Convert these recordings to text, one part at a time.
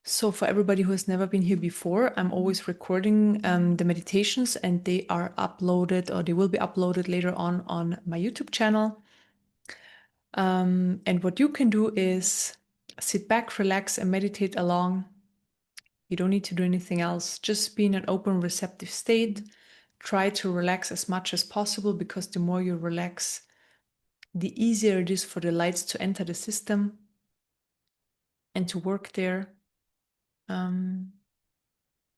So for everybody who has never been here before, I'm always recording the meditations, and they are uploaded, or they will be uploaded later on my YouTube channel. And what you can do is sit back, relax, and meditate along. You don't need to do anything else. Just be in an open, receptive state. Try to relax as much as possible, because the more you relax, the easier it is for the lights to enter the system and to work there.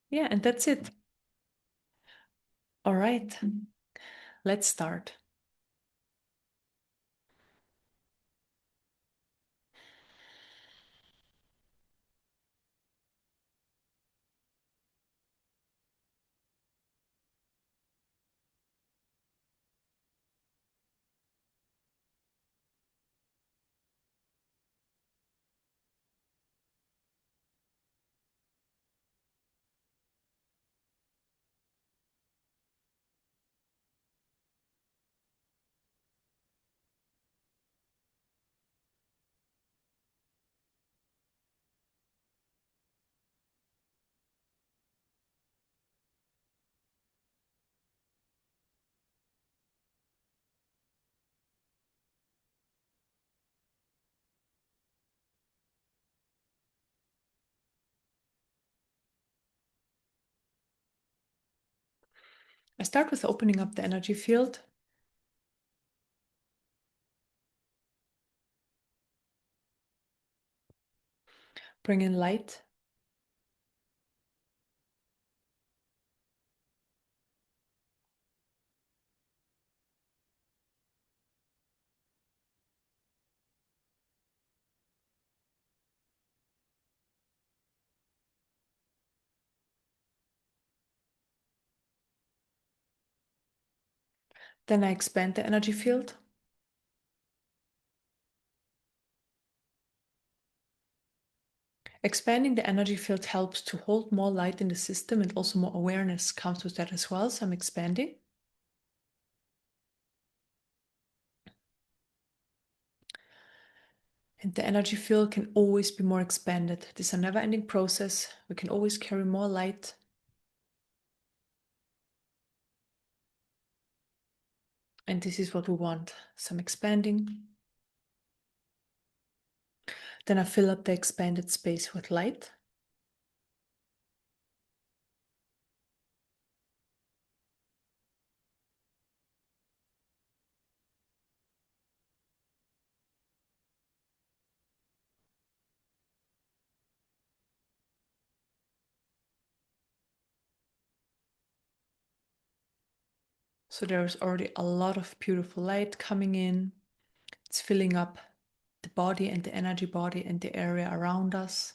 Yeah, and that's it. All right, let's start. I start with opening up the energy field. Bring in light. Then I expand the energy field. Expanding the energy field helps to hold more light in the system, and also more awareness comes with that as well. So I'm expanding. And the energy field can always be more expanded. This is a never-ending process. We can always carry more light. And this is what we want. So I'm expanding. Then I fill up the expanded space with light. So there's already a lot of beautiful light coming in. It's filling up the body and the energy body and the area around us.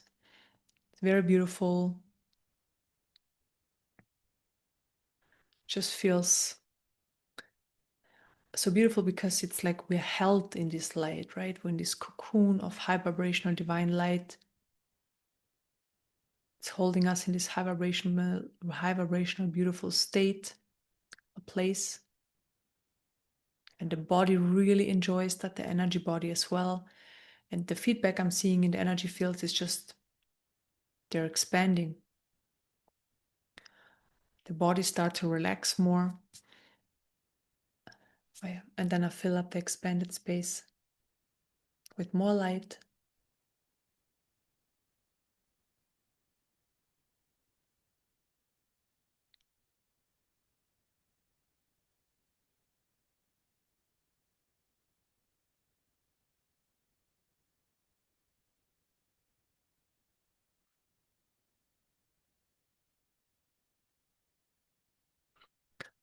It's very beautiful. Just feels so beautiful, because it's like we're held in this light, right? We're in this cocoon of high vibrational divine light. It's holding us in this high vibrational, beautiful state, a place. And the body really enjoys that, the energy body as well. And the feedback I'm seeing in the energy fields is just they're expanding. The body starts to relax more. Oh yeah. And then I fill up the expanded space with more light.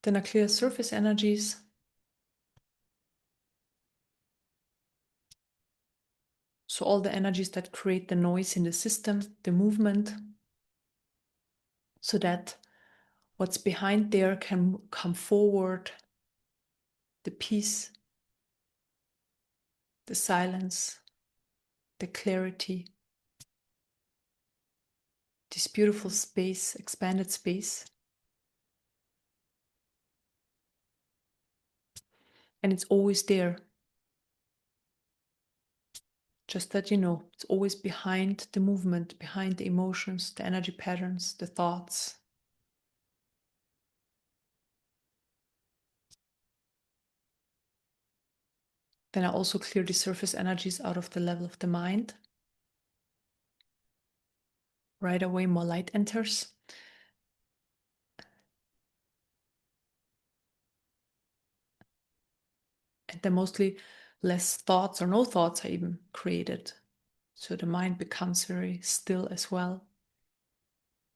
Then I clear surface energies. So all the energies that create the noise in the system, the movement, so that what's behind there can come forward, the peace, the silence, the clarity, this beautiful space, expanded space. And it's always there. Just that, it's always behind the movement, behind the emotions, the energy patterns, the thoughts. Then I also clear the surface energies out of the level of the mind. Right away, more light enters. And then mostly less thoughts or no thoughts are even created. So the mind becomes very still as well.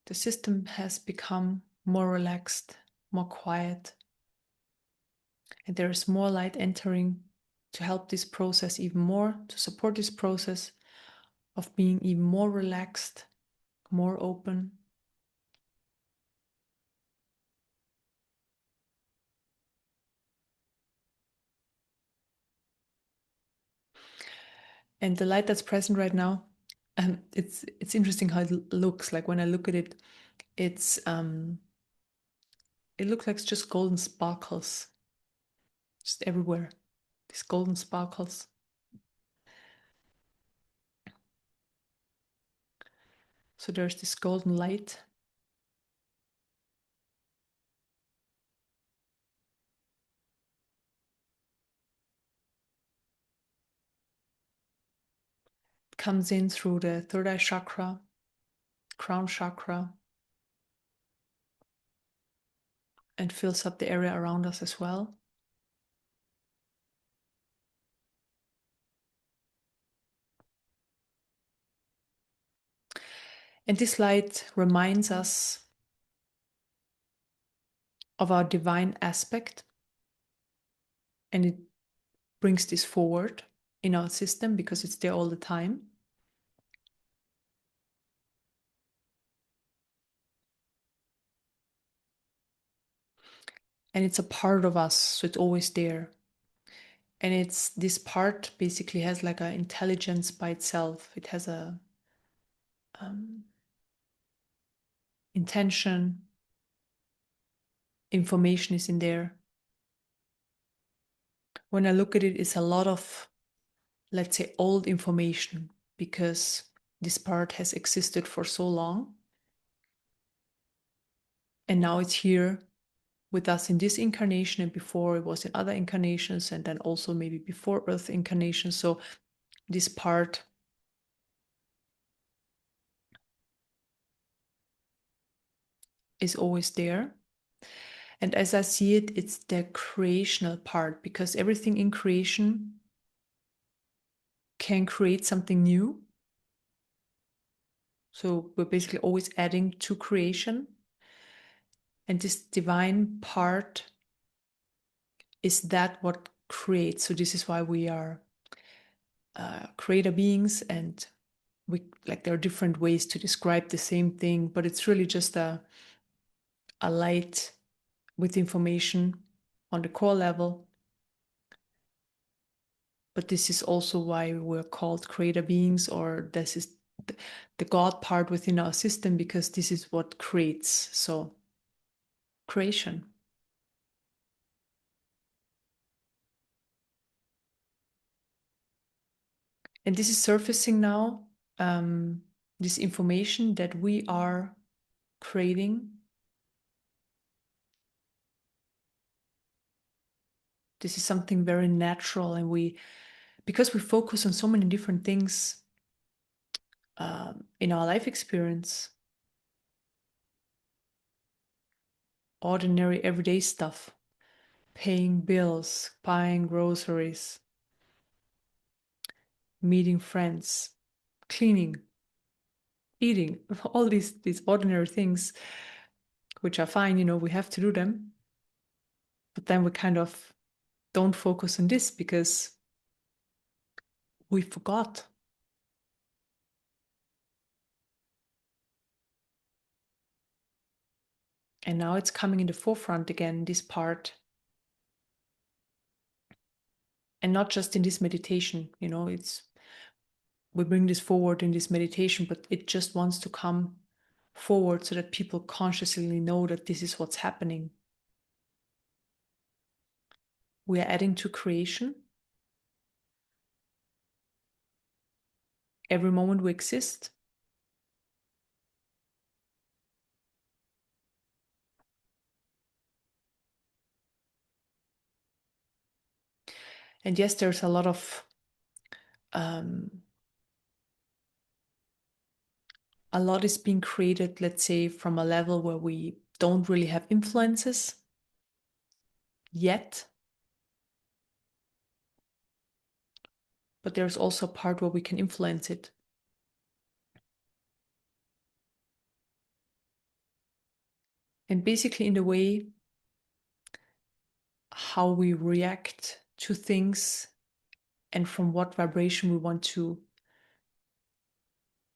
The system has become more relaxed, more quiet. And there is more light entering to help this process even more, to support this process of being even more relaxed, more open. And the light that's present right now, it's interesting how it looks. Like when I look at it, it looks like it's just golden sparkles, just everywhere. These golden sparkles. So there's this golden light. It comes in through the third eye chakra, crown chakra, and fills up the area around us as well. And this light reminds us of our divine aspect, and it brings this forward in our system because it's there all the time. And it's a part of us, so it's always there. And it's this part basically has like an intelligence by itself. It has a intention, information is in there. When I look at it, it's a lot of, let's say, old information because this part has existed for so long. And now it's here with us in this incarnation, and before it was in other incarnations, and then also maybe before Earth incarnation. So this part is always there. And as I see it, it's the creational part, because everything in creation can create something new. So we're basically always adding to creation. And this divine part is that what creates. So this is why we are creator beings, and there are different ways to describe the same thing, but it's really just a light with information on the core level. But this is also why we're called creator beings, or this is the God part within our system, because this is what creates. So creation. And this is surfacing now, this information that we are creating. This is something very natural, and because we focus on so many different things in our life experience, ordinary everyday stuff, paying bills, buying groceries, meeting friends, cleaning, eating, all these ordinary things, which are fine, we have to do them. But then we kind of don't focus on this because we forgot. And now it's coming in the forefront again, this part. And not just in this meditation, we bring this forward in this meditation, but it just wants to come forward so that people consciously know that this is what's happening. We are adding to creation. every moment we exist. And yes, there's a lot of a lot is being created, let's say, from a level where we don't really have influences yet. But there's also a part where we can influence it. And basically, in the way how we react to things and from what vibration we want to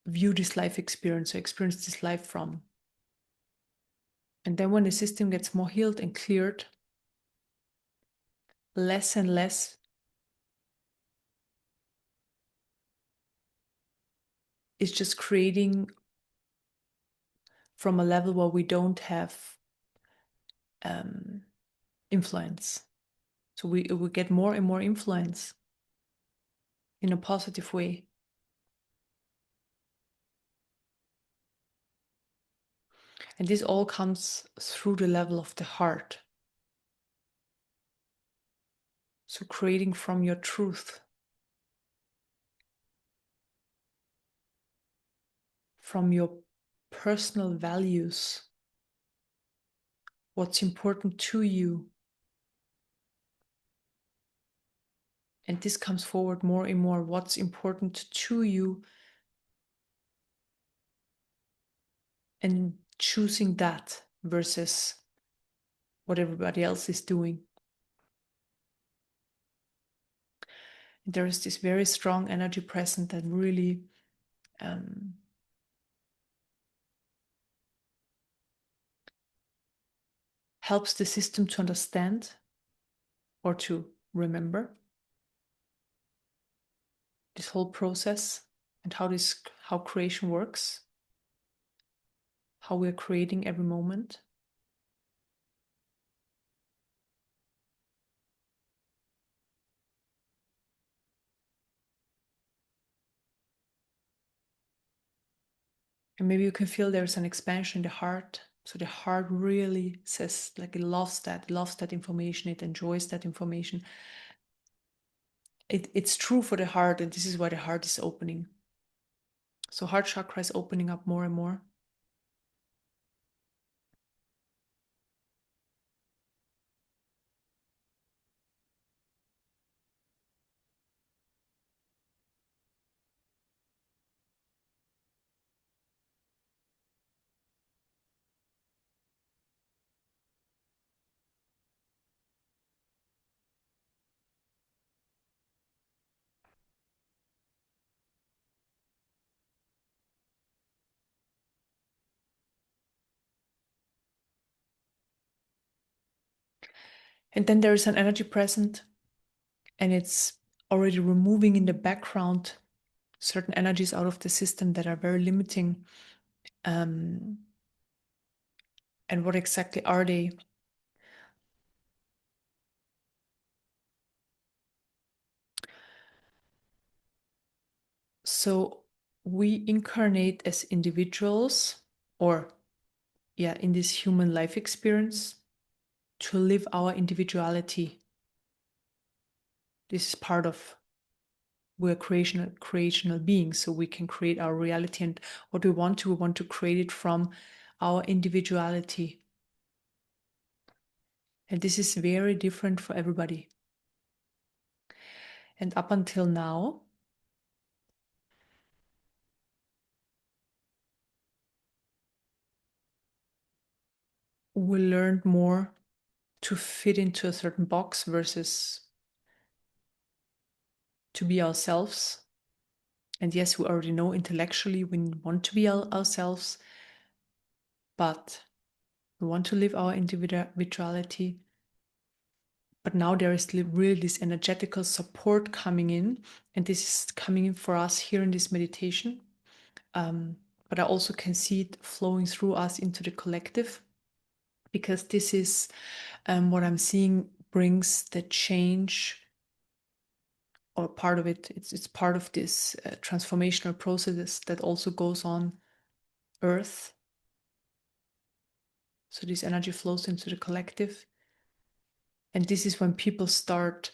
view this life experience or experience this life from. And then when the system gets more healed and cleared, less and less is just creating from a level where we don't have influence. So we get more and more influence in a positive way. And this all comes through the level of the heart. So creating from your truth, from your personal values, what's important to you. And this comes forward more and more, what's important to you, and choosing that versus what everybody else is doing. There is this very strong energy present that really helps the system to understand or to remember this whole process and how creation works, how we're creating every moment. And maybe you can feel there's an expansion in the heart. So the heart really says, like, it loves that information, it enjoys that information. It's true for the heart, and this is why the heart is opening. So heart chakra is opening up more and more. And then there is an energy present, and it's already removing in the background certain energies out of the system that are very limiting. And what exactly are they? So we incarnate as individuals, or in this human life experience, to live our individuality. This is part of, we're creational beings, so we can create our reality, and what we want to create it from our individuality. And this is very different for everybody. And up until now, we learned more to fit into a certain box versus to be ourselves. And yes, we already know intellectually we want to be ourselves, but we want to live our individuality. But now there is really this energetical support coming in, and this is coming in for us here in this meditation. But I also can see it flowing through us into the collective, because this is what I'm seeing brings the change or part of it. It's part of this transformational process that also goes on Earth. So this energy flows into the collective. And this is when people start,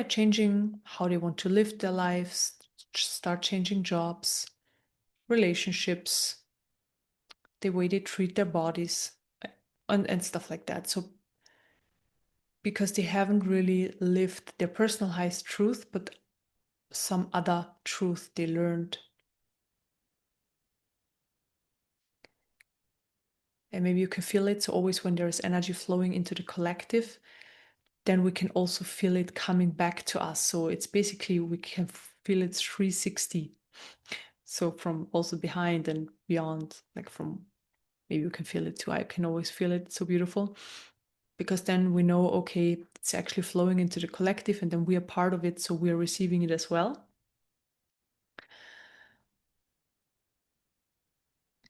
changing how they want to live their lives, start changing jobs, relationships, the way they treat their bodies, and stuff like that. So because they haven't really lived their personal highest truth, but some other truth they learned. And maybe you can feel it. So always when there is energy flowing into the collective, then we can also feel it coming back to us. So it's basically, we can feel it 360. So from also behind and beyond, like from, maybe you can feel it too. I can always feel it. So beautiful. Because then we know, okay, it's actually flowing into the collective and then we are part of it. So we are receiving it as well.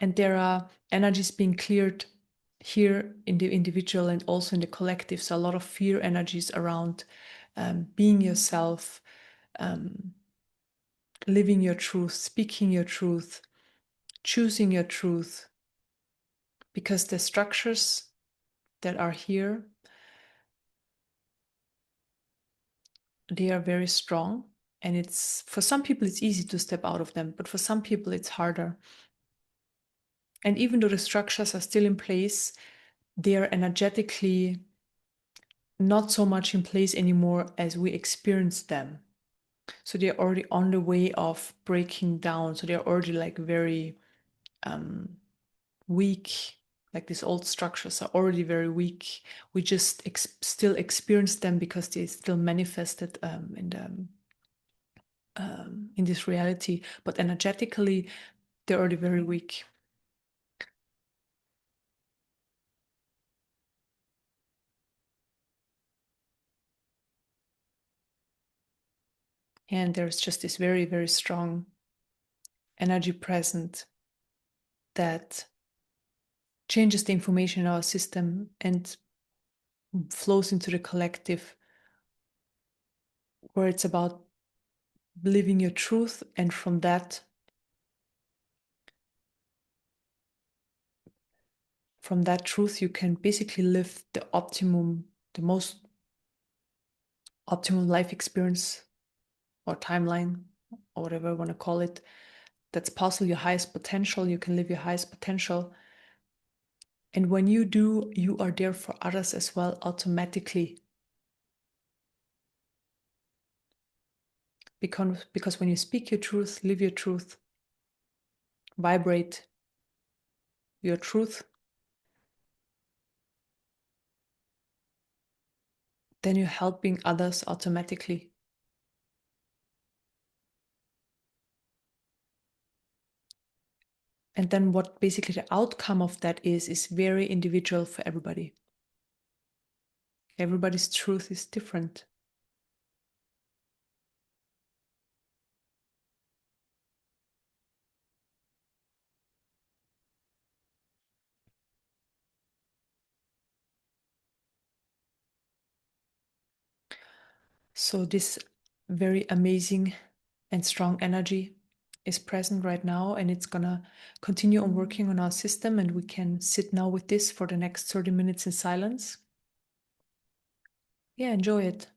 And there are energies being cleared here in the individual and also in the collective. So a lot of fear energies around being yourself, living your truth, speaking your truth, choosing your truth. Because the structures that are here, they are very strong. And it's, for some people, it's easy to step out of them, but for some people, it's harder. And even though the structures are still in place, they are energetically not so much in place anymore as we experience them. So they're already on the way of breaking down. So they're already like very weak. Like these old structures are already very weak. We just still experience them because they still manifested in this reality. But energetically, they're already very weak. And there's just this very, very strong energy present that changes the information in our system and flows into the collective, where it's about living your truth, and from that truth you can basically live the most optimum life experience or timeline or whatever you want to call it, that's possible. Your highest potential, you can live your highest potential. And when you do, you are there for others as well, automatically. Because when you speak your truth, live your truth, vibrate your truth, then you're helping others automatically. And then what basically the outcome of that is very individual for everybody. Everybody's truth is different. So this very amazing and strong energy is present right now, and it's gonna continue on working on our system, and we can sit now with this for the next 30 minutes in silence. Yeah, enjoy it.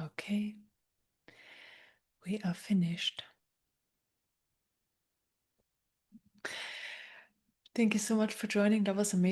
Okay, we are finished. Thank you so much for joining. That was amazing.